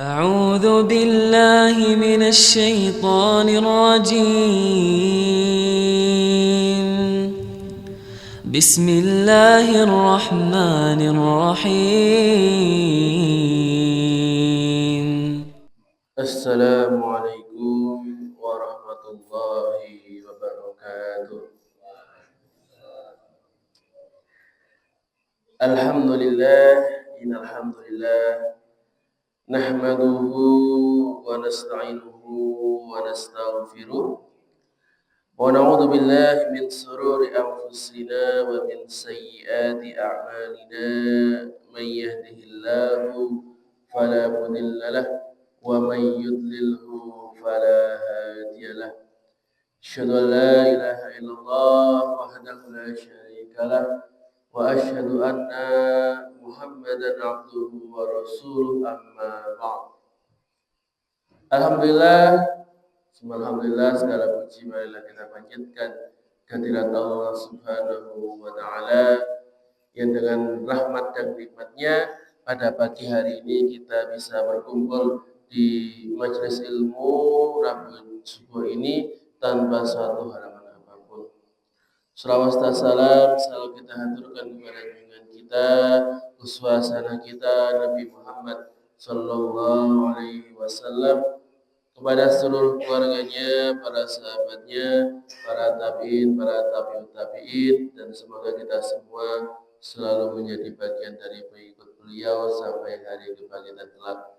أعوذ بالله من الشيطان الرجيم بسم الله الرحمن الرحيم السلام عليكم ورحمة الله وبركاته. الحمد لله إن الحمد لله نحمده ونستعينه ونستغفره ونعوذ بالله من شرور أنفسنا ومن سيئات أعمالنا. من يهده الله فلا مضل له ومن يضلله فلا هادي له. أشهد أن لا إله إلا الله وحده لا شريك له وأشهد أن محمدا عبده ورسوله أما بعد. Alhamdulillah, alhamdulillah segala puji marilah kita panjatkan kehadirat Allah Subhanahu wa taala yang dengan rahmat dan nikmatnya pada pagi hari ini kita bisa berkumpul di majelis ilmu Rabu subuh ini tanpa suatu halangan apapun. Salawat dan salam selalu kita haturkan kepada junjungan kita, uswasana kita Nabi Muhammad sallallahu alaihi wasallam, kepada seluruh keluarganya, para sahabatnya, para tabi'in, para tabi'ut tabi'in, dan semoga kita semua selalu menjadi bagian dari pengikut beliau sampai hari kebangkitan kelak.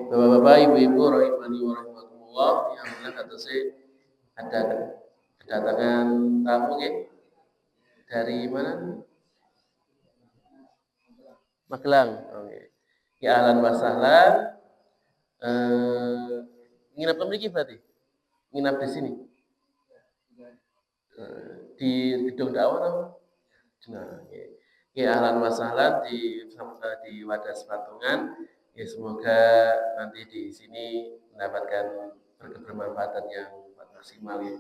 Bapak-bapak, ibu-ibu, rahimani wa rahimakumullah, yang benar kata saya ada kedatangan tamu dari mana? Magelang. Ya, ahlan wa sahlan. Nginap memiliki berarti? Nginap di sini? Di gedung dakwah atau? Nah, ya ahlan wa sahlan di Wadas Patungan. Ya, semoga nanti di sini mendapatkan berkebermanfaatan yang maksimal ya.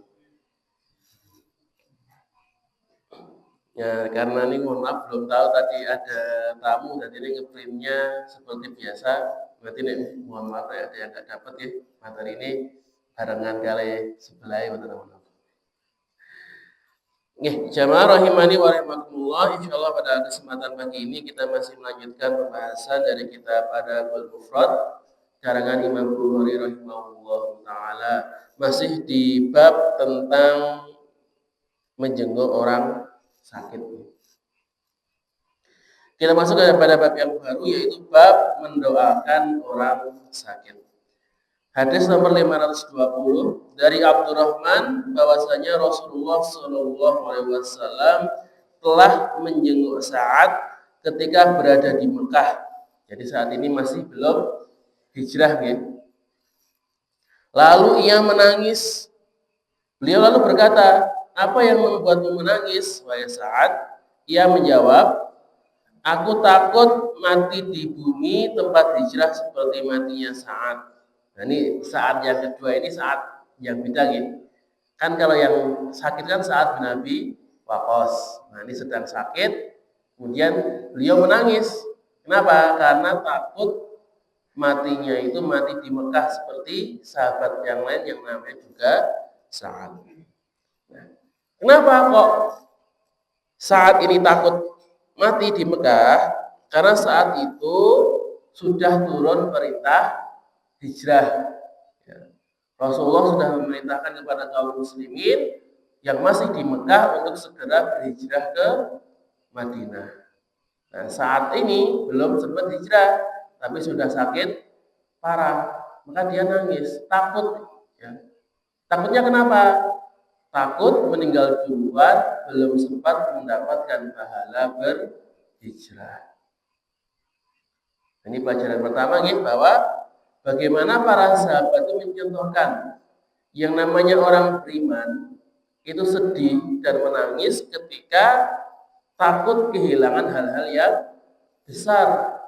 Ya, karena ini mohon maaf belum tahu tadi ada tamu, jadi ini ngeprintnya seperti biasa. Berarti ini mohon maaf ya, ada yang nggak dapat ya materi ini barengan kali sebelah ya, teman-teman. Jamaah rahimani wa rahimakumullah, insyaallah pada kesempatan pagi ini kita masih melanjutkan pembahasan dari kitab Adabul Mufrad karangan Imam Bukhari rahimahullah taala, masih di bab tentang menjenguk orang sakit. Kita masuk pada bab yang baru, yaitu bab mendoakan orang sakit. Hadis nomor 520 dari Abdurrahman bahwasanya Rasulullah SAW telah menjenguk Sa'ad ketika berada di Mekah. Jadi saat ini masih belum hijrah ya. Lalu ia menangis. Beliau lalu berkata, "Apa yang membuatmu menangis, wahai Sa'ad?" Ia menjawab, "Aku takut mati di bumi tempat hijrah seperti matinya Sa'ad." Nah, ini saat yang kedua, ini saat yang beda gitu. Kan kalau yang sakit kan saat bin Abi Waqqas. Nah, ini sedang sakit, kemudian beliau menangis. Kenapa? Karena takut matinya itu mati di Mekah seperti sahabat yang lain yang namanya juga Sa'ad. Nah, kenapa kok saat ini takut mati di Mekah? Karena saat itu sudah turun perintah hijrah. Rasulullah sudah memerintahkan kepada kaum muslimin yang masih di Mekah untuk segera berhijrah ke Madinah. Nah, saat ini belum sempat hijrah, tapi sudah sakit parah, maka dia nangis, takut. Ya. Takutnya kenapa? Takut meninggal duluan, belum sempat mendapatkan pahala berhijrah. Ini pelajaran pertama bahwa bagaimana para sahabat itu mencontohkan yang namanya orang beriman itu sedih dan menangis ketika takut kehilangan hal-hal yang besar,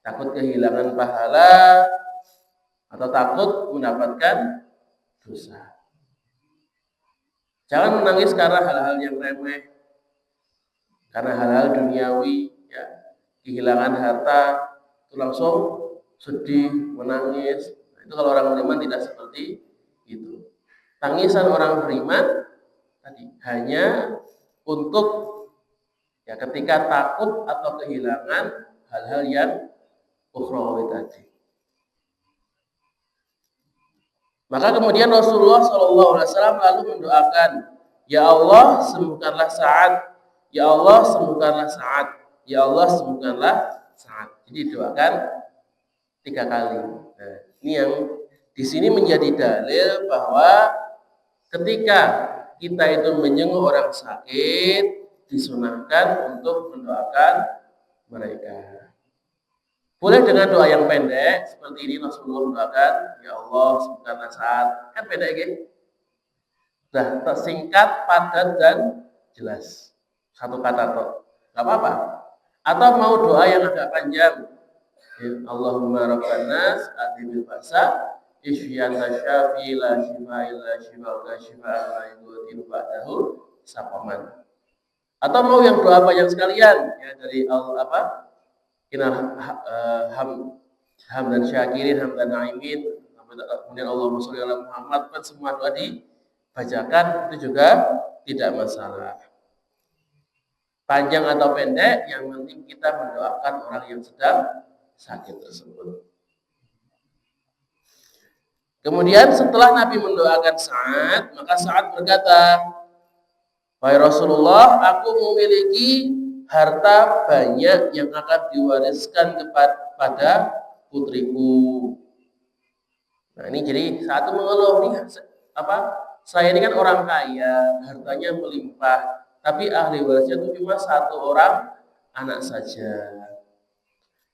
takut kehilangan pahala atau takut mendapatkan dosa. Jangan menangis karena hal-hal yang remeh, karena hal-hal duniawi, ya, kehilangan harta itu langsung sedih, menangis. Nah, itu kalau orang beriman tidak seperti itu. Tangisan orang beriman tadi hanya untuk ya ketika takut atau kehilangan hal-hal yang ukhrawi tadi. Maka kemudian Rasulullah SAW lalu mendoakan, Ya Allah sembuhkanlah Sa'ad, Ya Allah sembuhkanlah Sa'ad, Ya Allah sembuhkanlah Sa'ad. Jadi doakan 3 kali. Nah, ini yang di sini menjadi dalil bahwa ketika kita itu menjenguk orang sakit, disunahkan untuk mendoakan mereka. Boleh dengan doa yang pendek, seperti ini Rasulullah mendoakan, Ya Allah sembuhkanlah Sa'ad. Kan pendek gitu. Nah, singkat, padat, dan jelas. Satu kata toh. Gak apa-apa. Atau mau doa yang agak panjang. Ya, Allahumma rabban nas adhibil ba'sa isfiyanta syafi la shifa illa shifa'uka shifa'an la yughadiru ba'dahu saqaman. Atau mau yang doa banyak sekalian ya dari Allah apa? Hamdan syakirin, hamdan na'imin, kemudian Allahumma sholli ala Muhammad, kan semua doa dibacakan itu juga tidak masalah. Panjang atau pendek, yang penting kita mendoakan orang yang sedang sakit tersebut. Kemudian setelah Nabi mendoakan Sa'ad, maka Sa'ad berkata, Wahai Rasulullah, aku memiliki harta banyak yang akan diwariskan kepada putriku. Nah ini jadi satu mengeluh nih, saya ini kan orang kaya, hartanya melimpah, tapi ahli warisnya itu cuma 1 orang anak saja.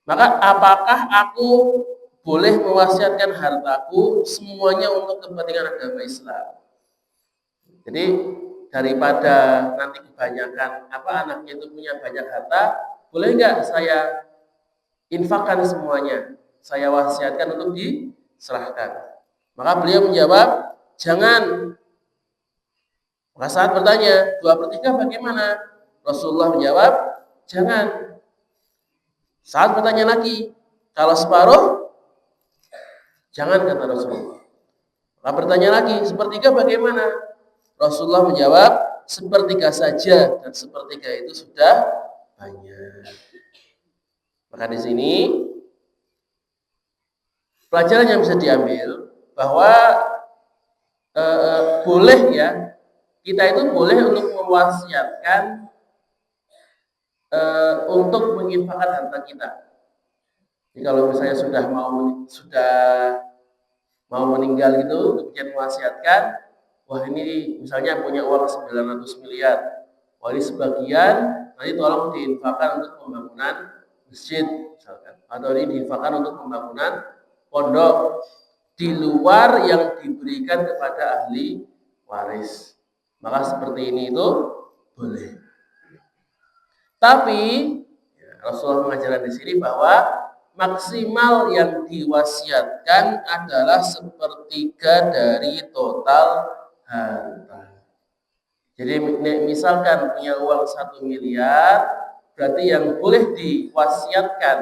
Maka apakah aku boleh mewasiatkan hartaku semuanya untuk kepentingan agama Islam? Jadi daripada nanti kebanyakan anaknya itu punya banyak harta, boleh nggak saya infakkan semuanya, saya wasiatkan untuk diserahkan? Maka beliau menjawab, jangan. Maka saat bertanya, 2/3 bagaimana? Rasulullah menjawab, jangan. Saat bertanya lagi, kalau separuh, jangan, kata Rasulullah. Maka bertanya lagi, 1/3 bagaimana? Rasulullah menjawab, 1/3 saja, dan 1/3 itu sudah banyak. Maka di sini pelajaran yang bisa diambil bahwa boleh ya, kita itu boleh untuk mewasiatkan untuk menginfakkan harta kita. Jadi kalau misalnya sudah mau meninggal gitu, kemudian mewasiatkan, wah ini misalnya punya uang 900 miliar, wah ini sebagian nanti tolong diinfakkan untuk pembangunan masjid misalkan, atau ini diinfakkan untuk pembangunan pondok di luar yang diberikan kepada ahli waris. Maka seperti ini itu boleh. Tapi Rasulullah mengajarkan di sini bahwa maksimal yang diwasiatkan adalah 1/3 dari total harta. Jadi misalkan punya uang 1 miliar, berarti yang boleh diwasiatkan,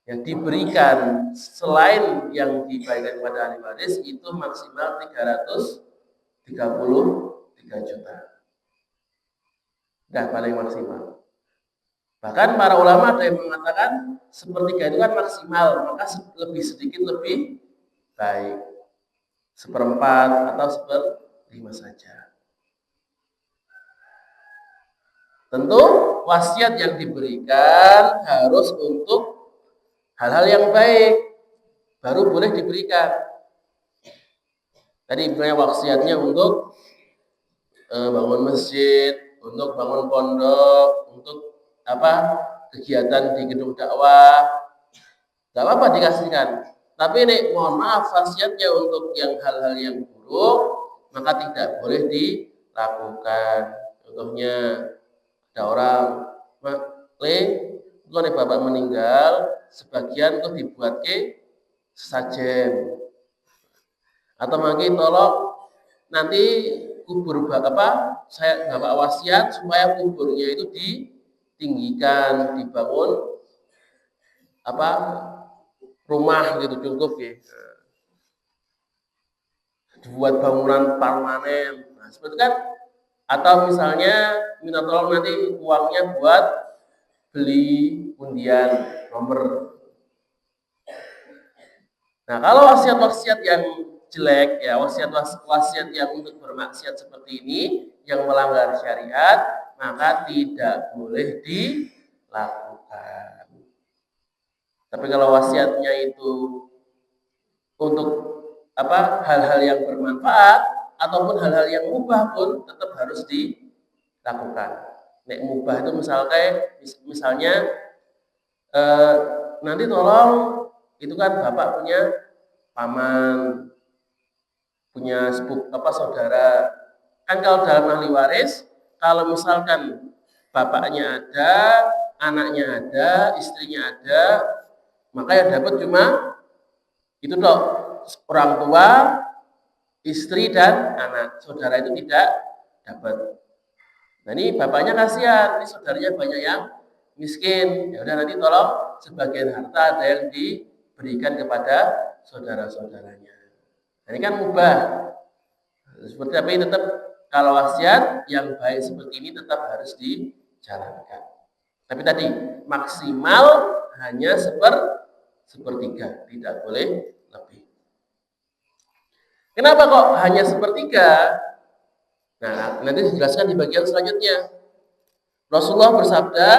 yang diberikan selain yang diberikan kepada ahli waris itu maksimal 333 juta. Nah, paling maksimal. Bahkan para ulama ada yang mengatakan 1/3 itu kan maksimal, maka lebih sedikit lebih baik. 1/4 atau 1/5 saja. Tentu wasiat yang diberikan harus untuk hal-hal yang baik, baru boleh diberikan. Tadi misalnya wasiatnya untuk bangun masjid, untuk bangun pondok, untuk kegiatan di gedung dakwah, nggak apa-apa dikasihkan. Tapi ini mohon maaf, wasiatnya untuk yang hal-hal yang buruk, maka tidak boleh dilakukan. Contohnya ada orang, kalau bapak meninggal, sebagian itu dibuat ke sesajen, atau mungkin tolong nanti kubur saya bapak wasiat supaya kuburnya itu ditinggikan, dibangun rumah gitu cukup ya. Dibuat bangunan permanen. Nah, seperti kan atau misalnya minta tolong nanti uangnya buat beli undian nomor. Nah, kalau wasiat-wasiat yang jelek ya, wasiat yang untuk bermaksiat seperti ini yang melanggar syariat, maka tidak boleh dilakukan. Tapi kalau wasiatnya itu untuk hal-hal yang bermanfaat ataupun hal-hal yang mubah pun tetap harus dilakukan. Nek mubah itu misalnya nanti tolong itu kan bapak punya paman, punya saudara. Kan kalau dalam ahli waris, kalau misalkan bapaknya ada, anaknya ada, istrinya ada, maka yang dapat cuma itu toh, orang tua, istri dan anak. Saudara itu tidak dapat. Nah ini bapaknya kasihan, ini saudaranya banyak yang miskin. Ya udah nanti tolong sebagian harta ada yang diberikan kepada saudara-saudaranya. Nah, ini kan mubah. Seperti apa ini tetap kalau wasiat yang baik seperti ini tetap harus dijalankan. Tapi tadi maksimal hanya sepertiga, tidak boleh lebih. Kenapa kok hanya sepertiga? Nah, nanti dijelaskan di bagian selanjutnya. Rasulullah bersabda,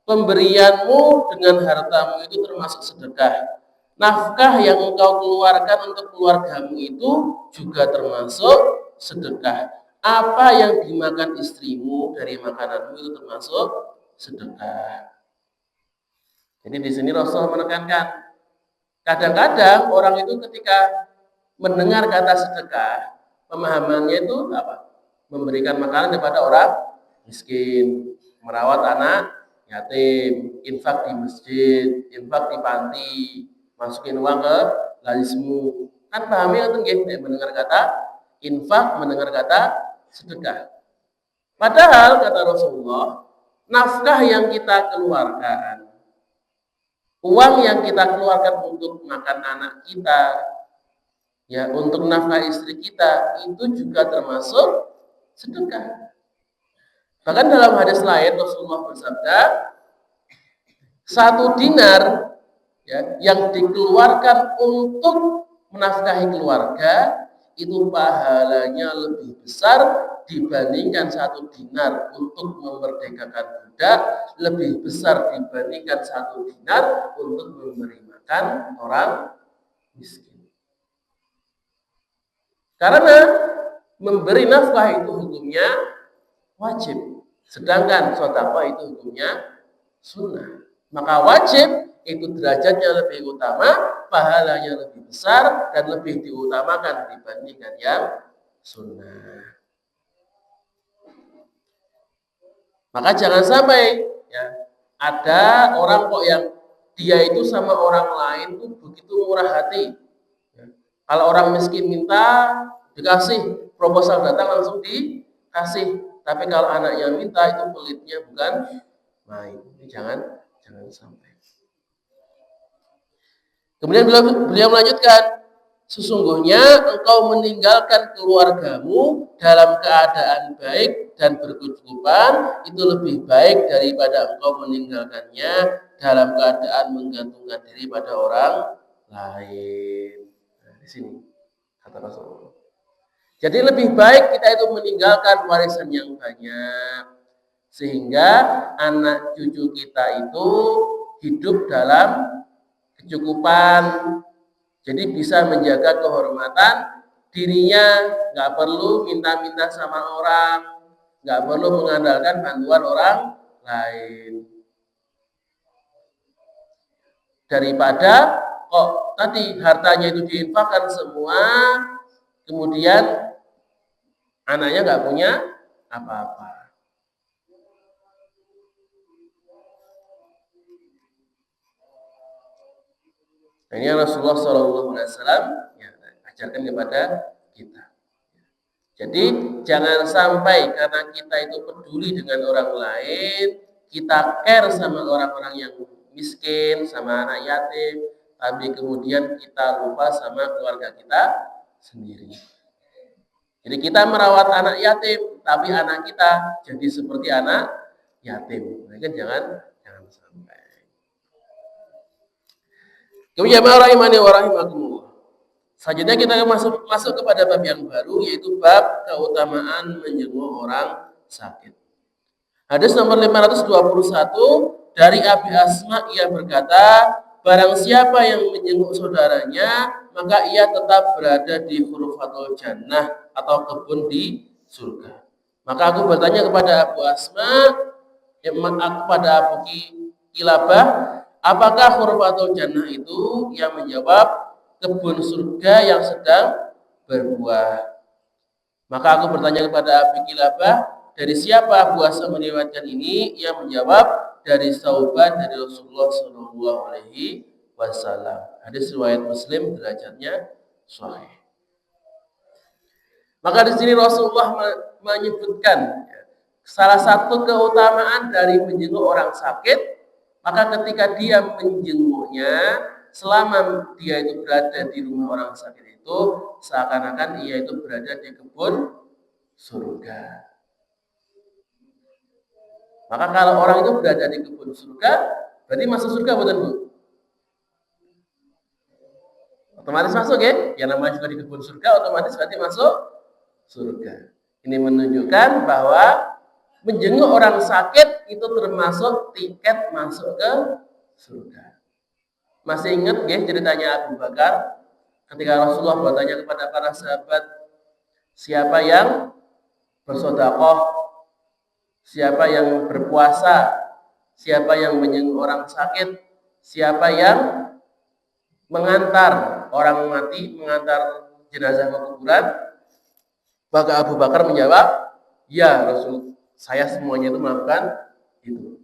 pemberianmu dengan hartamu itu termasuk sedekah. Nafkah yang engkau keluarkan untuk keluargamu itu juga termasuk sedekah. Apa yang dimakan istrimu dari makananmu itu termasuk sedekah. Jadi di sini Rasul menekankan, kadang-kadang orang itu ketika mendengar kata sedekah, pemahamannya itu apa? Memberikan makanan kepada orang miskin, merawat anak yatim, infak di masjid, infak di panti, masukin uang ke lalismu. Kan pahamnya itu nggih mendengar kata infak, mendengar kata sedekah. Padahal kata Rasulullah, nafkah yang kita keluarkan, uang yang kita keluarkan untuk makan anak kita, ya untuk nafkah istri kita, itu juga termasuk sedekah. Bahkan dalam hadis lain Rasulullah bersabda, 1 dinar ya, yang dikeluarkan untuk menafkahi keluarga itu pahalanya lebih besar dibandingkan 1 dinar untuk memerdekakan budak, lebih besar dibandingkan 1 dinar untuk memberi makan orang miskin. Karena memberi nafkah itu hukumnya wajib, sedangkan sedekah itu hukumnya sunnah. Maka wajib itu derajatnya lebih utama, pahalanya lebih besar dan lebih diutamakan dibandingkan yang sunnah. Maka jangan sampai ya ada orang kok yang dia itu sama orang lain tuh begitu murah hati. Ya. Kalau orang miskin minta dikasih, proposal datang langsung dikasih. Tapi kalau anaknya minta itu pelitnya bukan main. Ini jangan sampai. Kemudian beliau melanjutkan, sesungguhnya engkau meninggalkan keluargamu dalam keadaan baik dan berkecukupan itu lebih baik daripada engkau meninggalkannya dalam keadaan menggantungkan diri pada orang lain. Nah, di sini kata Rasulullah. Jadi lebih baik kita itu meninggalkan warisan yang banyak sehingga anak cucu kita itu hidup dalam kecukupan. Jadi bisa menjaga kehormatan dirinya, nggak perlu minta-minta sama orang, nggak perlu mengandalkan bantuan orang lain. Daripada kok tadi hartanya itu diinfakkan semua, kemudian anaknya nggak punya apa-apa. Nah, ini Rasulullah SAW ya, ajarkan kepada kita. Jadi jangan sampai karena kita itu peduli dengan orang lain, kita care sama orang-orang yang miskin, sama anak yatim, tapi kemudian kita lupa sama keluarga kita sendiri. Jadi kita merawat anak yatim, tapi anak kita jadi seperti anak yatim. Nah, kan jangan sampai. Kemudian rahimani wa rahimakumullah. Selanjutnya kita masuk kepada bab yang baru, yaitu bab keutamaan menjenguk orang sakit. Hadis nomor 521 dari Abi Asma, ia berkata, barang siapa yang menjenguk saudaranya, maka ia tetap berada di Khurfatul Jannah atau kebun di surga. Maka aku bertanya kepada Abu Asma, kepada Abu Kilabah, apakah Khurfatul Jannah itu? Yang menjawab, kebun surga yang sedang berbuah. Maka aku bertanya kepada Abu Kilabah, dari siapa Abu Asma meriwayatkan ini? Ia menjawab, dari Sauban dari Rasulullah Shallallahu Alaihi Wasallam. Hadis riwayat Muslim, derajatnya sahih. Maka di sini Rasulullah menyebutkan salah satu keutamaan dari menjenguk orang sakit, maka ketika dia menjenguknya, selama dia itu berada di rumah orang sakit itu, seakan-akan ia itu berada di kebun surga. Maka kalau orang itu berada di kebun surga, berarti masuk surga, bukan Bu? Otomatis masuk ya? Yang namanya juga di kebun surga, otomatis berarti masuk surga. Ini menunjukkan bahwa menjenguk orang sakit itu termasuk tiket masuk ke surga. Masih ingat ya ceritanya Abu Bakar ketika Rasulullah bertanya kepada para sahabat, siapa yang bersedekah, siapa yang berpuasa, siapa yang menjenguk orang sakit, siapa yang mengantar orang mati, mengantar jenazah ke kuburan? Maka Abu Bakar menjawab, ya Rasul, saya semuanya itu melakukan itu.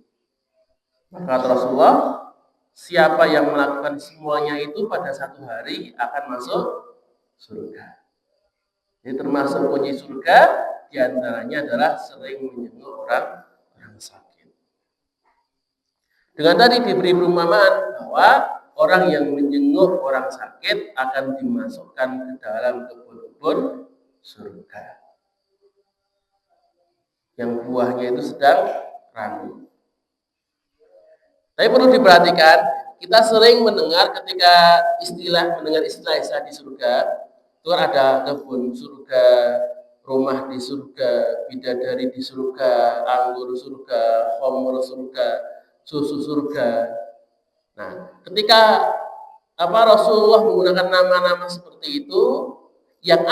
Maka Rasulullah, siapa yang melakukan semuanya itu pada satu hari akan masuk surga. Jadi termasuk kunci surga diantaranya adalah sering menjenguk orang sakit. Dengan tadi diberi perumpamaan bahwa orang yang menjenguk orang sakit akan dimasukkan ke dalam kebun-kebun surga yang buahnya itu sedang ranum. Tapi perlu diperhatikan, kita sering mendengar ketika mendengar istilah di surga, itu kan ada kebun surga, rumah di surga, bidadari di surga, anggur surga, khamr surga, susu surga. Nah, ketika Rasulullah menggunakan nama-nama seperti itu, yang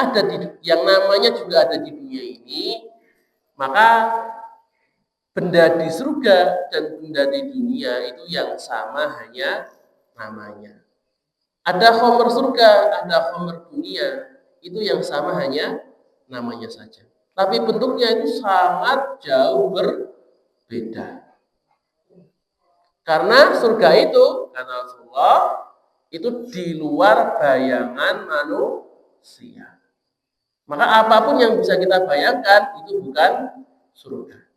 namanya juga ada di dunia ini, maka benda di surga dan benda di dunia itu yang sama, hanya namanya. Ada khamr surga, ada khamr dunia, itu yang sama, hanya namanya saja. Tapi bentuknya itu sangat jauh berbeda. Karena surga itu, kata Rasulullah, itu di luar bayangan manusia. Maka apapun yang bisa kita bayangkan itu bukan surga.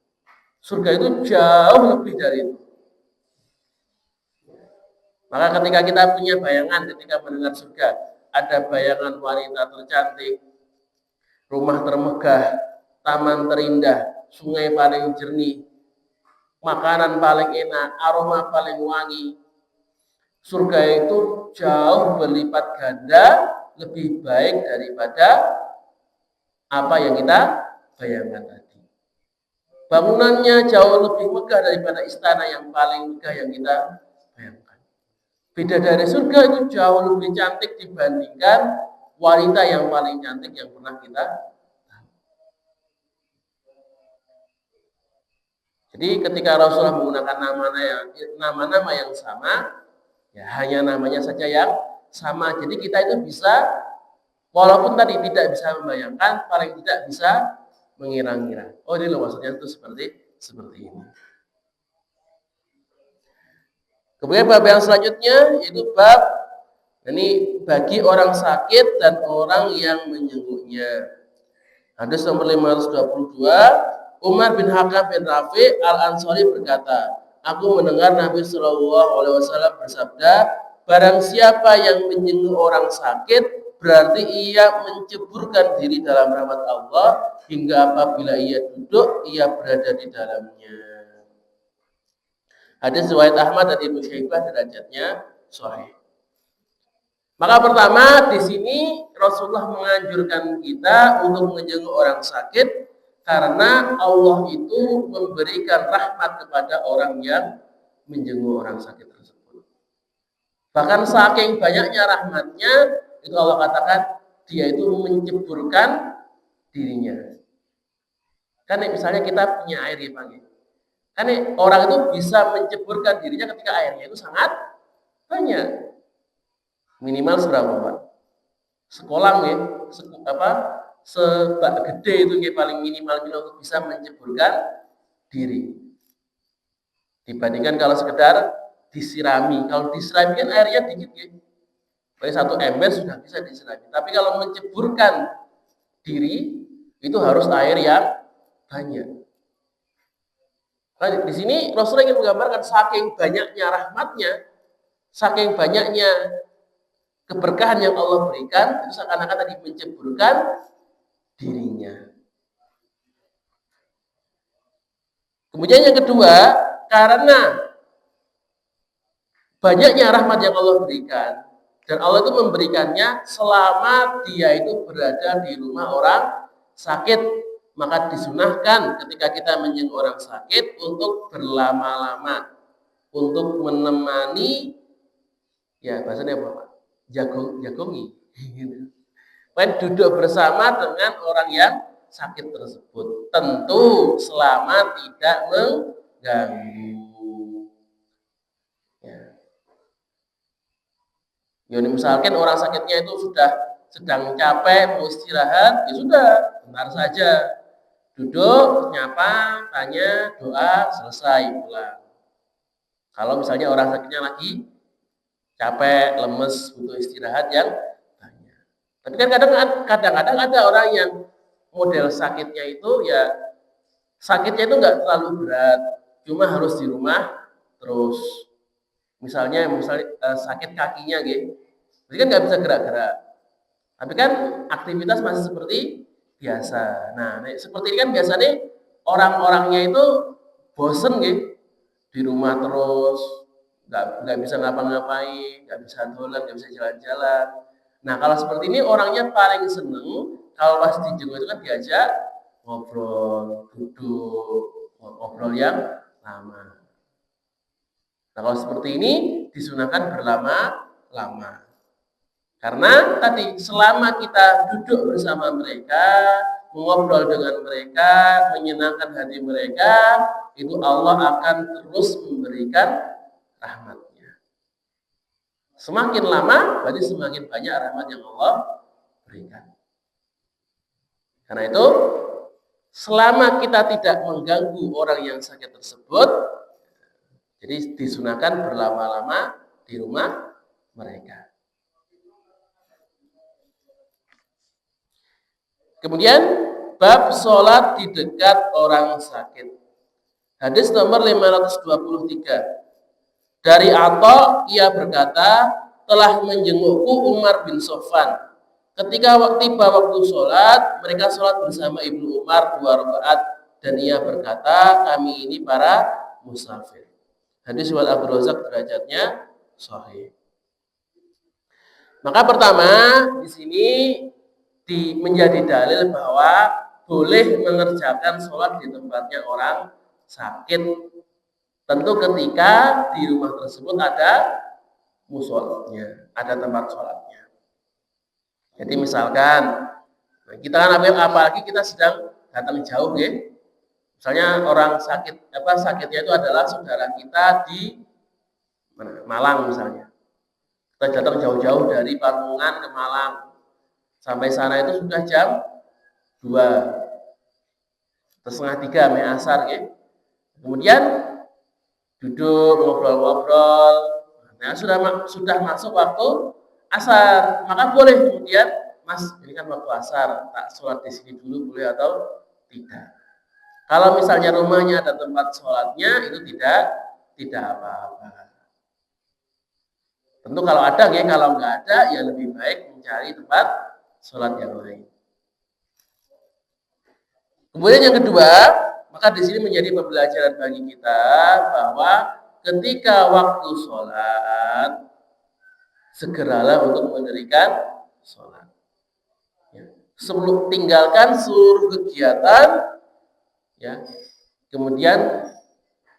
Surga itu jauh lebih dari itu. Maka ketika kita punya bayangan ketika mendengar surga, ada bayangan wanita tercantik, rumah termegah, taman terindah, sungai paling jernih, makanan paling enak, aroma paling wangi. Surga itu jauh berlipat ganda lebih baik daripada apa yang kita bayangkan tadi. Bangunannya jauh lebih megah daripada istana yang paling megah yang kita bayangkan. Bidadari surga itu jauh lebih cantik dibandingkan wanita yang paling cantik yang pernah kita tahu. Jadi ketika Rasulullah menggunakan nama-nama yang sama, ya hanya namanya saja yang sama. Jadi kita itu bisa, walaupun tadi tidak bisa membayangkan, paling tidak bisa mengira-ngira. Oh, ini loh maksudnya itu seperti ini. Kemudian bab yang selanjutnya yaitu bab ini bagi orang sakit dan orang yang menjenguknya. Hadis nomor 522, Umar bin Hakam bin Rafi' Al-Ansari berkata, aku mendengar Nabi Shallallahu Alaihi Wasallam bersabda, barang siapa yang menjenguk orang sakit, berarti ia menceburkan diri dalam rahmat Allah hingga apabila ia duduk, ia berada di dalamnya. Hadis riwayat Ahmad dan Ibnu Syaibah, derajatnya sahih. Maka pertama di sini Rasulullah menganjurkan kita untuk menjenguk orang sakit karena Allah itu memberikan rahmat kepada orang yang menjenguk orang sakit tersebut. Bahkan saking banyaknya rahmatnya, itu Allah katakan dia itu menceburkan dirinya. Kan misalnya kita punya air ya Pak. Kan orang itu bisa menceburkan dirinya ketika airnya itu sangat banyak. Minimal seberapa Pak? Sekolah ya, sebak gede itu ya paling minimal untuk bisa menceburkan diri. Dibandingkan kalau sekedar disirami. Kalau disirami kan airnya dikit ya. Paling 1 ember sudah bisa disirami. Tapi kalau menceburkan diri itu harus air yang banyak. Nah, di sini Rasulullah ingin menggambarkan saking banyaknya rahmatnya, saking banyaknya keberkahan yang Allah berikan, itu seakan-akan tadi menceburkan dirinya. Kemudian yang kedua, karena banyaknya rahmat yang Allah berikan, dan Allah itu memberikannya selama dia itu berada di rumah orang sakit, maka disunahkan ketika kita menjenguk orang sakit untuk berlama-lama, untuk menemani, ya bahasanya apa Pak? Jagongi. Main duduk bersama dengan orang yang sakit tersebut. Tentu selama tidak mengganggu. Ya, misalkan orang sakitnya itu sudah sedang capek, mau istirahat, ya sudah, bentar saja. Duduk, nyapa, tanya, doa, selesai, pulang. Kalau misalnya orang sakitnya lagi capek, lemes, butuh istirahat yang banyak. Tapi kan kadang-kadang ada orang yang model sakitnya itu ya sakitnya itu nggak terlalu berat, cuma harus di rumah terus. Misalnya sakit kakinya gitu, jadi kan nggak bisa gerak-gerak. Tapi kan aktivitas masih seperti biasa. Nah, seperti ini kan biasanya orang-orangnya itu bosen gitu di rumah terus. Nggak bisa ngapa-ngapain, nggak bisa dolan, nggak bisa jalan-jalan. Nah kalau seperti ini orangnya paling seneng kalau pas dijenguk itu kan diajak ngobrol, duduk, ngobrol yang lama. Nah kalau seperti ini disunahkan berlama-lama. Karena tadi selama kita duduk bersama mereka, mengobrol dengan mereka, menyenangkan hati mereka, itu Allah akan terus memberikan rahmatnya. Semakin lama berarti semakin banyak rahmat yang Allah berikan. Karena itu selama kita tidak mengganggu orang yang sakit tersebut, jadi disunahkan berlama-lama di rumah mereka. Kemudian bab sholat di dekat orang sakit. Hadis nomor 523. Dari Atha, ia berkata, telah menjengukku Umar bin Sofwan. Ketika tiba waktu sholat, mereka sholat bersama Ibnu Umar 2 rakaat dan ia berkata, kami ini para musafir. Hadis riwayat Abu Razak, derajatnya sahih. Maka pertama di sini menjadi dalil bahwa boleh mengerjakan sholat di tempatnya orang sakit. Tentu ketika di rumah tersebut ada musholanya, ada tempat sholatnya. Jadi misalkan kita kan apalagi kita sedang datang jauh ya. Misalnya orang sakitnya itu adalah saudara kita di Malang misalnya. Kita datang jauh-jauh dari Pamungan ke Malang. Sampai sana itu sudah jam 2. Terus setengah 3 asar ya. Kemudian duduk ngobrol-ngobrol. Nah, sudah masuk waktu asar, maka boleh kemudian, Mas, ini kan waktu asar, tak sholat di sini dulu boleh atau tidak. Kalau misalnya rumahnya ada tempat sholatnya, itu tidak apa-apa. Tentu kalau ada, ya, kalau nggak ada, ya lebih baik mencari tempat sholat yang lain. Kemudian yang kedua, maka di sini menjadi pembelajaran bagi kita bahwa ketika waktu sholat, segeralah untuk mendirikan sholat. Ya. Sebelum tinggalkan seluruh kegiatan, ya, kemudian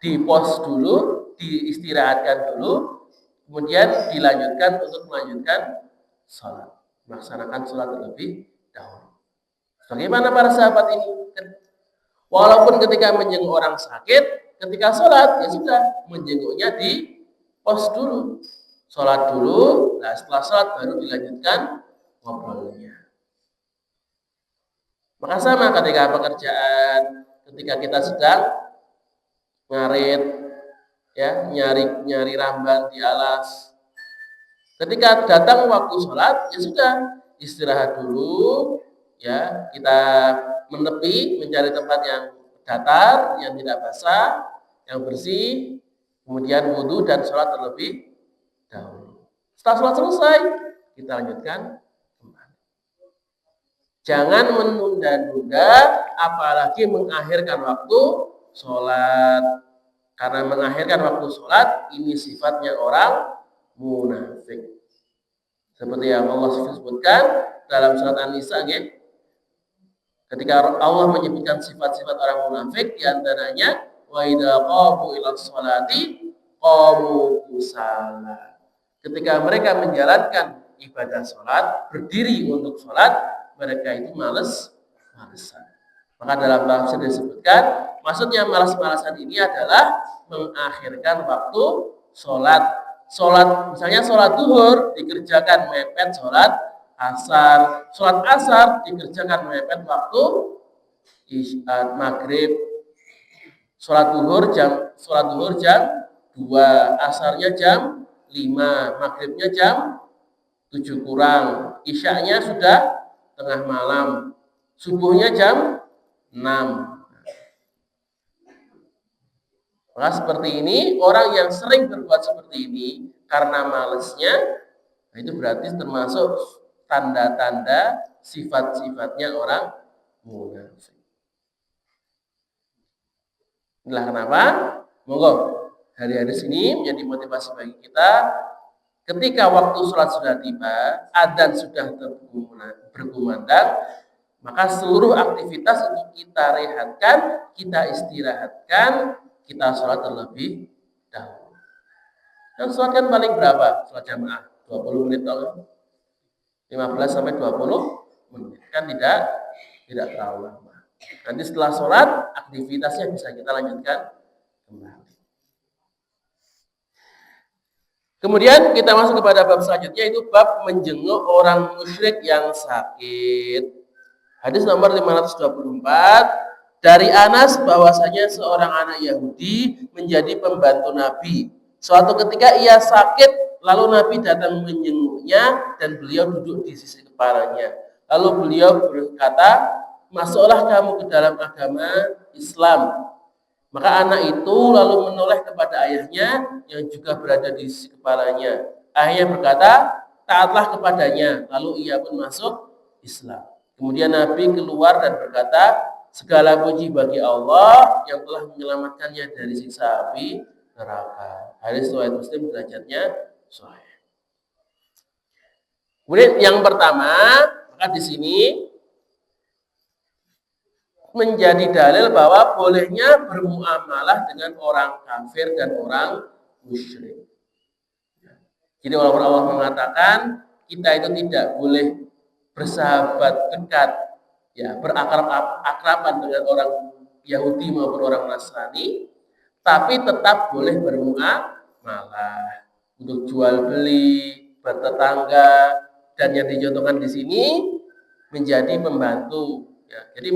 di-pause dulu, diistirahatkan dulu, kemudian dilanjutkan untuk melanjutkan sholat, melaksanakan sholat terlebih dahulu. Bagaimana para sahabat ini? Walaupun ketika menjenguk orang sakit, ketika sholat, ya sudah, menjenguknya di pause dulu. Sholat dulu, nah setelah sholat baru dilanjutkan ngobrolnya. Maka sama ketika pekerjaan, ketika kita sedang ngarit, ya, nyari ramban di alas. Ketika datang waktu sholat, ya sudah, istirahat dulu, ya, kita menepi, mencari tempat yang datar, yang tidak basah, yang bersih, kemudian wudhu dan sholat terlebih dahulu. Setelah sholat selesai, kita lanjutkan kembali. Jangan menunda-nunda, apalagi mengakhirkan waktu sholat. Karena mengakhirkan waktu sholat, ini sifatnya orang munafik. Seperti yang Allah sebutkan dalam surat An-Nisa, ya. Ketika Allah menyebutkan sifat-sifat orang munafik, diantaranya wa idza qamu ila sholati qamu kusala. Ketika mereka menjalankan ibadah sholat, berdiri untuk sholat, mereka itu malas-malasan. Maka dalam tafsir disebutkan, maksudnya malas-malasan ini adalah mengakhirkan waktu sholat. Sholat, misalnya sholat zuhur dikerjakan mepet sholat asar, sholat asar dikerjakan mepet waktu maghrib, sholat zuhur jam 2, asarnya jam 5, maghribnya jam 7 kurang, isyaknya sudah tengah malam, subuhnya jam 6. Maka seperti ini, orang yang sering berbuat seperti ini karena malesnya, nah itu berarti termasuk tanda-tanda sifat-sifatnya orang munafik. Inilah kenapa, monggo hari-hari ini menjadi motivasi bagi kita. Ketika waktu sholat sudah tiba, adzan sudah berkumandang, maka seluruh aktivitas itu kita rehatkan, kita istirahatkan, kita sholat terlebih dahulu. Dan sholat kan paling berapa? Sholat jamaah 20 menit atau 15 sampai 20 menit. Kan tidak terlalu lama. Nanti setelah sholat, aktivitasnya bisa kita lanjutkan kembali. Kemudian kita masuk kepada bab selanjutnya, itu bab menjenguk orang musyrik yang sakit. Hadis nomor 524 dari Anas bahwasanya seorang anak Yahudi menjadi pembantu Nabi. Suatu ketika ia sakit, lalu Nabi datang menjenguknya dan beliau duduk di sisi kepalanya. Lalu beliau berkata, "Masuklah kamu ke dalam agama Islam." Maka anak itu lalu menoleh kepada ayahnya yang juga berada di sisi kepalanya. Ayahnya berkata, "Taatlah kepadanya." Lalu ia pun masuk Islam. Kemudian Nabi keluar dan berkata, "Segala puji bagi Allah yang telah menyelamatkannya dari siksa api neraka." Hadis riwayat Muslim, derajatnya sahih. Kemudian yang pertama, maka di sini menjadi dalil bahwa bolehnya bermuamalah dengan orang kafir dan orang musyrik. Jadi walaupun Allah mengatakan kita itu tidak boleh bersahabat dekat, ya, berakraban dengan orang Yahudi maupun orang Nasrani, tapi tetap boleh bermuamalah untuk jual beli, bertetangga, dan yang dicontohkan di sini menjadi pembantu. Ya, jadi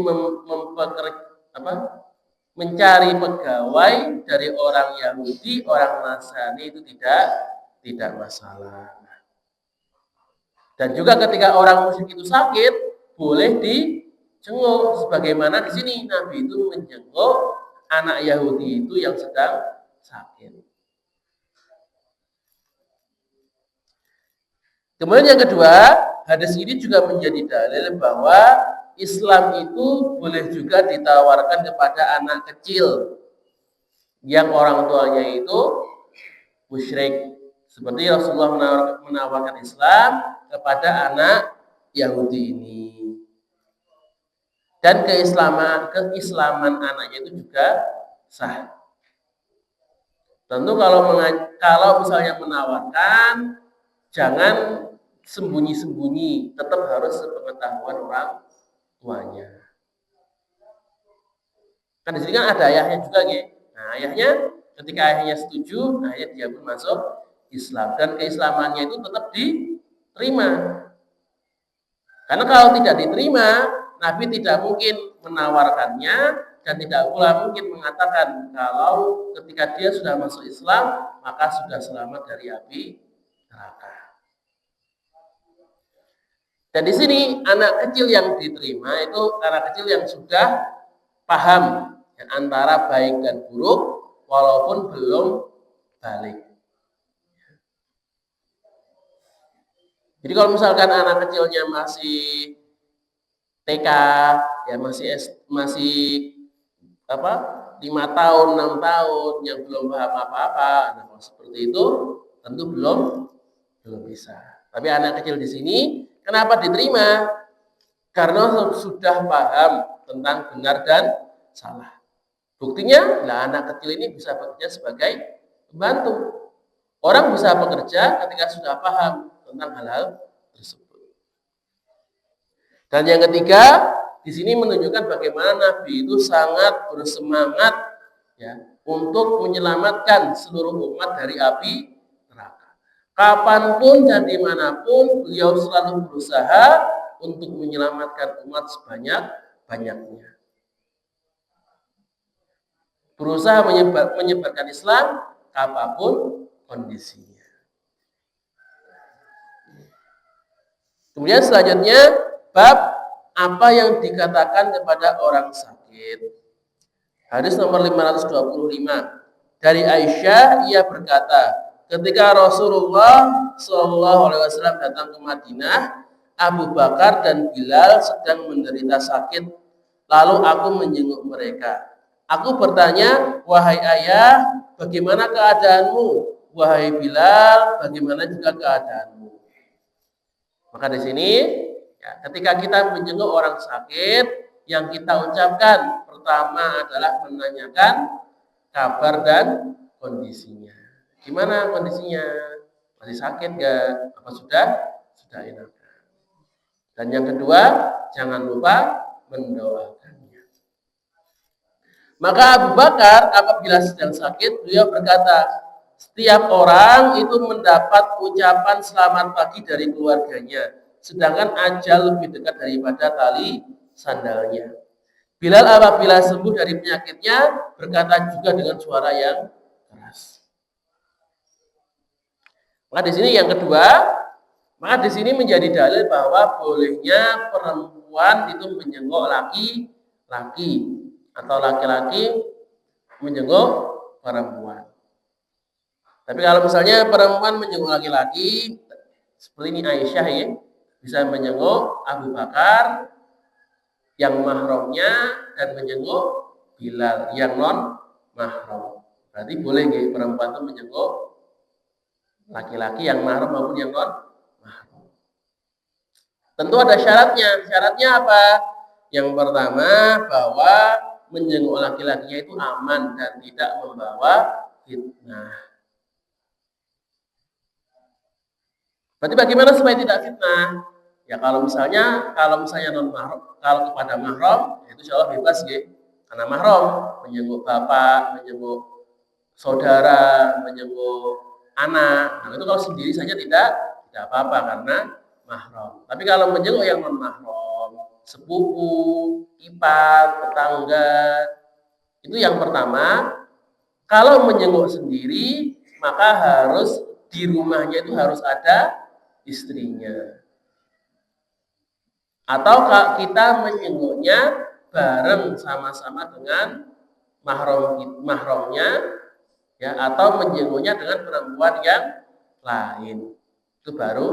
mencari pegawai dari orang Yahudi, orang Nasrani itu tidak masalah. Dan juga ketika orang musyrik itu sakit, boleh dijenguk. Sebagaimana di sini Nabi itu menjenguk anak Yahudi itu yang sedang sakit. Kemudian yang kedua, hadis ini juga menjadi dalil bahwa Islam itu boleh juga ditawarkan kepada anak kecil yang orang tuanya itu musyrik. Seperti Rasulullah menawarkan Islam kepada anak Yahudi ini. Dan keislaman anaknya itu juga sah. Tentu kalau misalnya menawarkan, jangan sembunyi-sembunyi, tetap harus sepengetahuan orang tuanya. Kan di sini kan ada ayahnya juga, gitu. Nah, ayahnya ketika ayahnya setuju, ayah dia pun masuk Islam dan keislamannya itu tetap diterima. Karena kalau tidak diterima, Nabi tidak mungkin menawarkannya dan tidak pula mungkin mengatakan kalau ketika dia sudah masuk Islam maka sudah selamat dari api neraka. Dan di sini anak kecil yang diterima itu anak kecil yang sudah paham ya, antara baik dan buruk walaupun belum balik. Jadi kalau misalkan anak kecilnya masih TK ya masih 5 tahun, 6 tahun yang belum paham apa-apa, nah kalau seperti itu tentu belum bisa. Tapi anak kecil di sini kenapa diterima? Karena sudah paham tentang benar dan salah. Buktinya, anak kecil ini bisa bekerja sebagai pembantu. Orang bisa bekerja ketika sudah paham tentang hal-hal tersebut. Dan yang ketiga, di sini menunjukkan bagaimana Nabi itu sangat bersemangat ya untuk menyelamatkan seluruh umat dari api neraka. Kapanpun dan dimanapun beliau selalu berusaha untuk menyelamatkan umat sebanyak-banyaknya. Berusaha menyebarkan Islam apapun kondisinya. Kemudian selanjutnya bab apa yang dikatakan kepada orang sakit. Hadis nomor 525 dari Aisyah, ia berkata, ketika Rasulullah SAW datang ke Madinah, Abu Bakar dan Bilal sedang menderita sakit. Lalu aku menjenguk mereka. Aku bertanya, wahai ayah, bagaimana keadaanmu? Wahai Bilal, bagaimana juga keadaanmu? Maka di sini, ya, ketika kita menjenguk orang sakit, yang kita ucapkan pertama adalah menanyakan kabar dan kondisinya. Gimana kondisinya? Masih sakit nggak? Apa sudah enak? Dan yang kedua, jangan lupa mendoakannya. Maka Abu Bakar apabila sedang sakit, beliau berkata, setiap orang itu mendapat ucapan selamat pagi dari keluarganya, sedangkan ajal lebih dekat daripada tali sandalnya. Bilal apabila sembuh dari penyakitnya, berkata juga dengan suara yang keras. Maka di sini yang kedua, maka di sini menjadi dalil bahwa bolehnya perempuan itu menjenguk laki-laki atau laki-laki menjenguk perempuan. Tapi kalau misalnya perempuan menjenguk laki-laki, seperti ini Aisyah ya, bisa menjenguk Abu Bakar yang mahramnya dan menjenguk Bilal yang non mahram. Berarti boleh nggih perempuan itu menjenguk laki-laki yang mahram maupun yang non mahram. Tentu ada syaratnya. Syaratnya apa? Yang pertama bahwa menjenguk laki-lakinya itu aman dan tidak membawa fitnah. Berarti bagaimana supaya tidak fitnah? Ya kalau misalnya non mahram, kalau kepada mahram, itu insya Allah bebas gitu. Karena mahram menjenguk bapak, menjenguk saudara, menjenguk anak. Nah itu kalau sendiri saja tidak apa-apa karena mahram. Tapi kalau menjenguk yang non mahram, sepupu, ipar, tetangga, itu yang pertama. Kalau menjenguk sendiri, maka harus di rumahnya itu harus ada istrinya. Atau kita menjenguknya bareng sama-sama dengan mahramnya, ya, atau menjenguknya dengan perempuan yang lain. Itu baru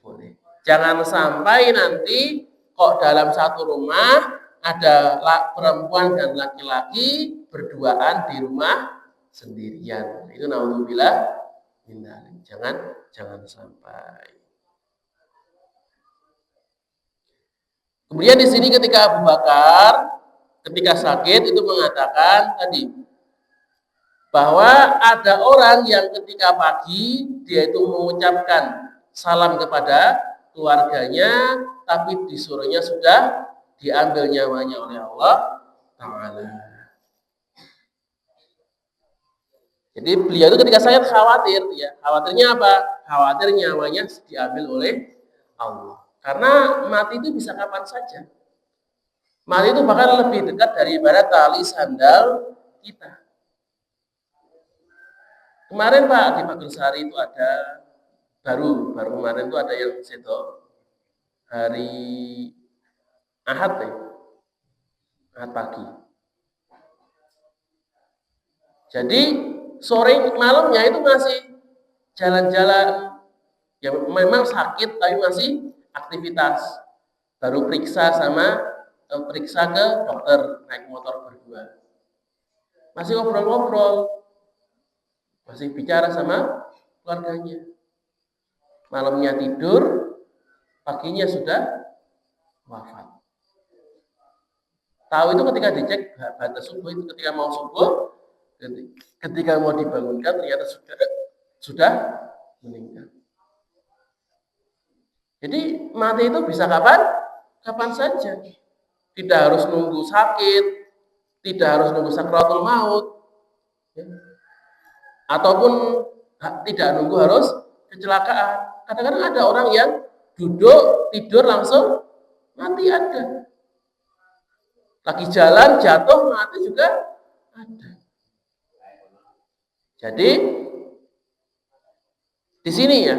boleh. Jangan sampai nanti kok dalam satu rumah ada perempuan dan laki-laki berduaan di rumah sendirian. Itu naudzubillah min dzalik. Jangan sampai. Kemudian di sini ketika Abu Bakar ketika sakit itu mengatakan tadi bahwa ada orang yang ketika pagi dia itu mengucapkan salam kepada keluarganya, tapi disuruhnya sudah diambil nyawanya oleh Allah Ta'ala. Jadi beliau itu ketika sakit khawatir, ya. Khawatirnya apa? Khawatir nyawanya diambil oleh Allah. Karena mati itu bisa kapan saja. Mati itu bahkan lebih dekat daripada tali sandal kita. Kemarin Pak di Magersari itu ada baru kemarin itu ada yang seto hari Ahad ya, Ahad pagi. Jadi sore malamnya itu masih jalan-jalan, ya memang sakit tapi masih aktivitas. Baru periksa ke dokter naik motor berdua. Masih ngobrol-ngobrol, masih bicara sama keluarganya. Malamnya tidur, paginya sudah wafat. Tahu itu ketika dicek batas subuh itu ketika mau subuh, ketika mau dibangunkan ternyata sudah meninggal. Jadi mati itu bisa kapan saja. Tidak harus nunggu sakit, tidak harus nunggu sakratul maut, ya. Ataupun tidak nunggu harus kecelakaan. Kadang-kadang ada orang yang duduk tidur langsung mati ada. Lagi jalan jatuh mati juga ada. Jadi di sini ya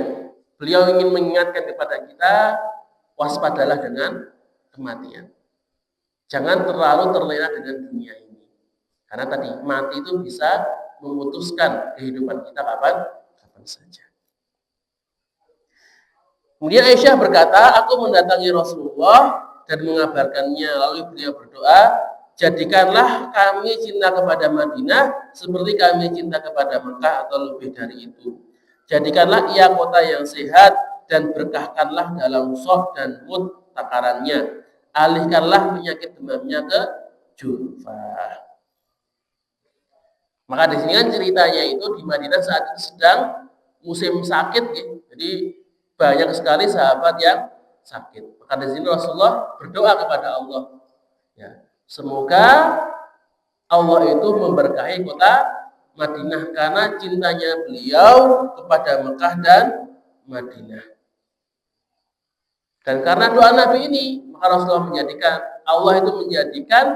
beliau ingin mengingatkan kepada kita waspadalah dengan kematian. Jangan terlalu terlena dengan dunia ini. Karena tadi mati itu bisa memutuskan kehidupan kita kapan saja. Kemudian Aisyah berkata, aku mendatangi Rasulullah dan mengabarkannya. Lalu beliau berdoa, jadikanlah kami cinta kepada Madinah seperti kami cinta kepada Mekah atau lebih dari itu. Jadikanlah ia kota yang sehat dan berkahkanlah dalam soh dan mud takarannya. Alihkanlah penyakit demamnya ke Juhfah. Maka di sini kan ceritanya itu di Madinah saat itu sedang musim sakit, ya. Jadi banyak sekali sahabat yang sakit. Maka di sini Rasulullah berdoa kepada Allah, ya, semoga Allah itu memberkahi kota Madinah karena cintanya beliau kepada Mekah dan Madinah. Dan karena doa Nabi ini, maka Rasulullah menjadikan Allah itu menjadikan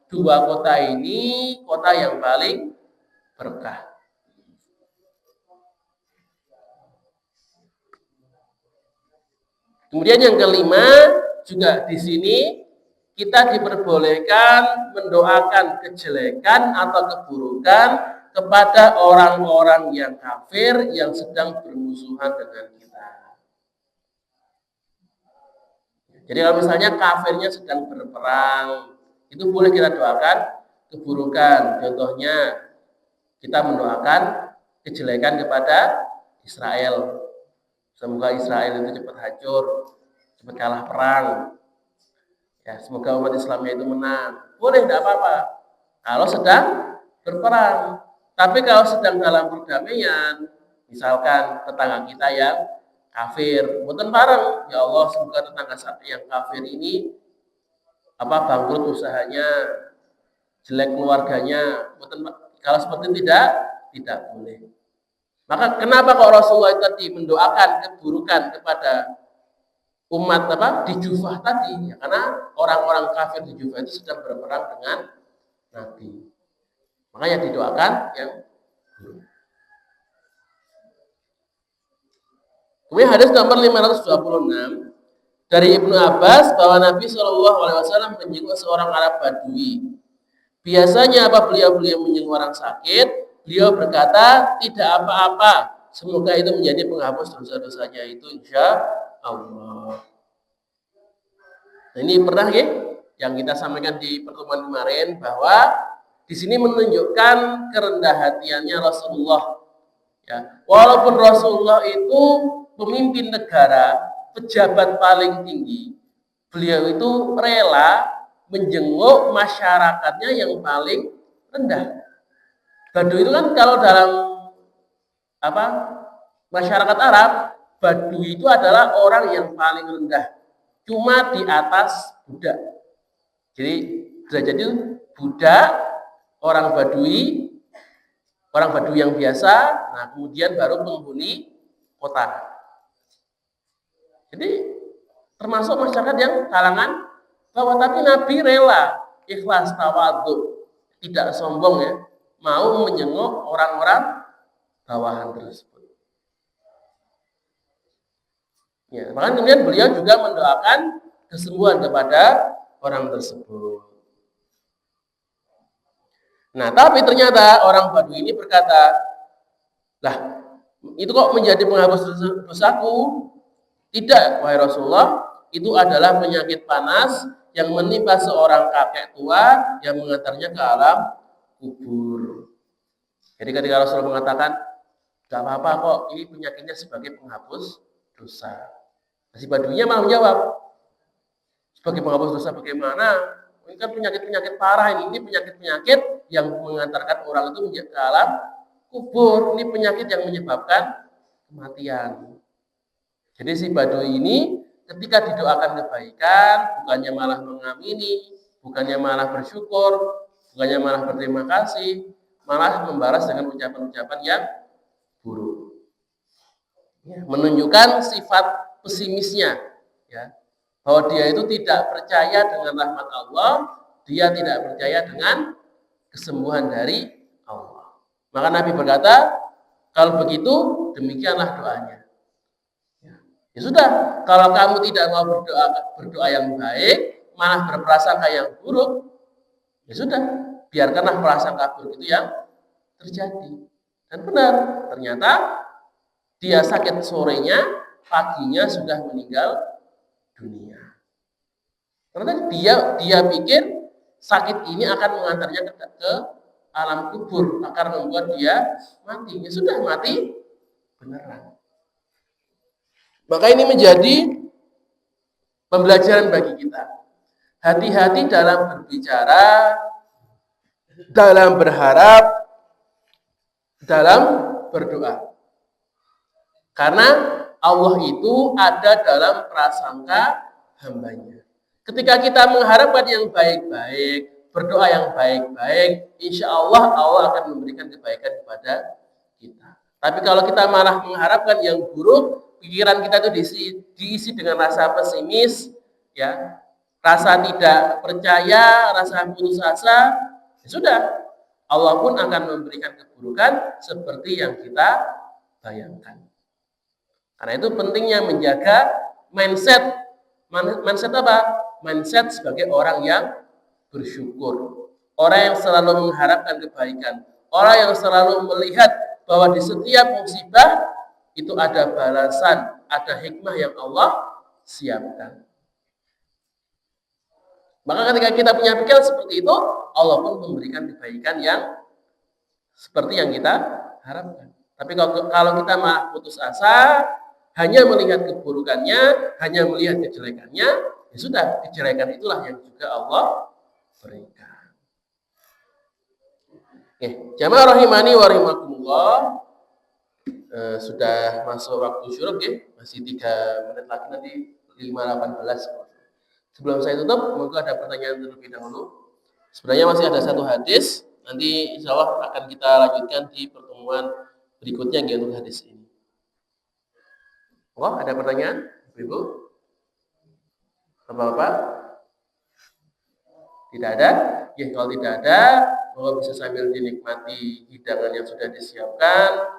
dua kota ini kota yang paling berkah. Kemudian yang kelima, juga di sini kita diperbolehkan mendoakan kejelekan atau keburukan kepada orang-orang yang kafir yang sedang bermusuhan dengan kita. Jadi kalau misalnya kafirnya sedang berperang, itu boleh kita doakan keburukan. Contohnya kita mendoakan kejelekan kepada Israel. Semoga Israel itu cepat hancur, cepat kalah perang. Ya, semoga umat Islamnya itu menang. Boleh, tidak apa-apa. Kalau sedang berperang. Tapi kalau sedang dalam perdamaian, misalkan tetangga kita yang kafir, mboten bareng, ya Allah semoga tetangga yang kafir ini bangkrut usahanya, jelek keluarganya, mboten. Kalau seperti itu tidak boleh. Maka kenapa kok Rasulullah tadi mendoakan keburukan kepada umat di Jufah tadi? Ya, karena orang-orang kafir di Jufah itu sedang berperang dengan Nabi. Makanya didoakan yang buruk. Kemudian hadis nomor 526 dari Ibnu Abbas bahwa Nabi SAW menyinggung seorang Arab Badui. Biasanya beliau menyinggung orang sakit, beliau berkata tidak apa-apa, semoga itu menjadi penghapus dosa-dosanya itu insya Allah. Nah, ini pernah ya yang kita sampaikan di pertemuan kemarin bahwa di sini menunjukkan kerendah hatiannya Rasulullah. Ya, walaupun Rasulullah itu pemimpin negara, pejabat paling tinggi, beliau itu rela menjenguk masyarakatnya yang paling rendah. Badui itu kan kalau dalam apa masyarakat Arab, Badui itu adalah orang yang paling rendah, cuma di atas budak. Jadi derajatnya budak, orang Badui yang biasa, nah kemudian baru penghuni kota. Jadi termasuk masyarakat yang kalangan bawah, tapi Nabi rela, ikhlas, tawadhu, tidak sombong ya, mau menjenguk orang-orang bawahan tersebut. Ya, bahkan kemudian beliau juga mendoakan kesembuhan kepada orang tersebut. Nah, tapi ternyata orang Badui ini berkata, lah, itu kok menjadi penghapus dosaku? Tidak, wahai Rasulullah, itu adalah penyakit panas yang menimpa seorang kakek tua yang mengantarnya ke alam kubur. Jadi ketika Rasulullah mengatakan, gak apa-apa kok, ini penyakitnya sebagai penghapus dosa. Si Baduinya malah menjawab, sebagai penghapus dosa bagaimana? Ini kan penyakit-penyakit parah ini penyakit-penyakit yang mengantarkan orang itu ke alam kubur. Ini penyakit yang menyebabkan kematian. Jadi si Badui ini ketika didoakan kebaikan, bukannya malah mengamini, bukannya malah bersyukur, bukannya malah berterima kasih, malah membalas dengan ucapan-ucapan yang buruk. Ya, menunjukkan sifat pesimisnya, ya, bahwa dia itu tidak percaya dengan rahmat Allah, dia tidak percaya dengan kesembuhan dari Allah. Maka Nabi berkata, kalau begitu demikianlah doanya. Ya sudah, kalau kamu tidak mau berdoa yang baik, malah berprasangka yang buruk, ya sudah, biarkanlah prasangka buruk itu yang terjadi. Dan benar, ternyata dia sakit sorenya, paginya sudah meninggal dunia. Karena dia pikir sakit ini akan mengantarnya ke alam kubur, akan membuat dia mati. Ya sudah, mati beneran. Maka ini menjadi pembelajaran bagi kita. Hati-hati dalam berbicara, dalam berharap, dalam berdoa. Karena Allah itu ada dalam prasangka hambanya. Ketika kita mengharapkan yang baik-baik, berdoa yang baik-baik, insya Allah Allah akan memberikan kebaikan kepada kita. Tapi kalau kita malah mengharapkan yang buruk, pikiran kita itu diisi dengan rasa pesimis, ya, rasa tidak percaya, rasa putus asa, ya sudah, Allah pun akan memberikan keburukan seperti yang kita bayangkan. Karena itu pentingnya menjaga mindset. Mindset apa? Mindset sebagai orang yang bersyukur. Orang yang selalu mengharapkan kebaikan. Orang yang selalu melihat bahwa di setiap musibah itu ada balasan, ada hikmah yang Allah siapkan. Maka ketika kita punya pikiran seperti itu, Allah pun memberikan kebaikan yang seperti yang kita harapkan. Tapi kalau kita malah putus asa, hanya melihat keburukannya, hanya melihat kejelekannya, ya sudah, kejelekan itulah yang juga Allah berikan. Oke, jamaah rahimani wa rahimakumullah, sudah masuk waktu syuruk ya, masih 3 menit lagi, nanti 5:18. Sebelum saya tutup, monggo ada pertanyaan terlebih dahulu. Sebenarnya masih ada satu hadis, nanti insya Allah akan kita lanjutkan di pertemuan berikutnya untuk hadis ini. Wah, ada pertanyaan, Ibu? Bapak-bapak? Tidak ada? Ya, kalau tidak ada, monggo bisa sambil dinikmati hidangan yang sudah disiapkan.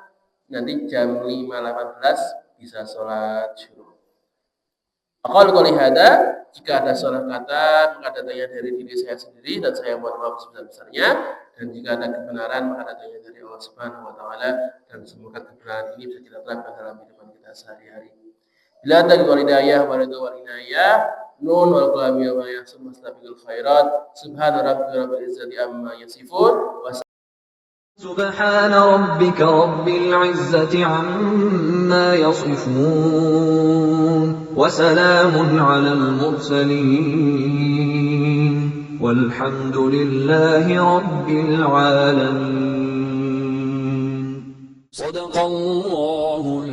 Nanti jam 5:18 bisa sholat syuruk. Aqal qouli hada, jika ada salah kata, maka datangnya dari diri saya sendiri dan saya mohon maaf sebesar-besarnya. Dan jika ada kebenaran, maka datangnya dari Allah Subhanahu wa taala, dan semoga kebenaran ini bisa kita terapkan dalam kehidupan kita sehari-hari. Bila taqi wal hidayah wa ridha wal inayah. Nun wal qalami wa yahsum mustabiqul khairat. Subhana rabbika rabbil izzati amma yasifun. سبحان ربك رب العزة عما يصفون وسلام على المرسلين والحمد لله رب العالمين صدق الله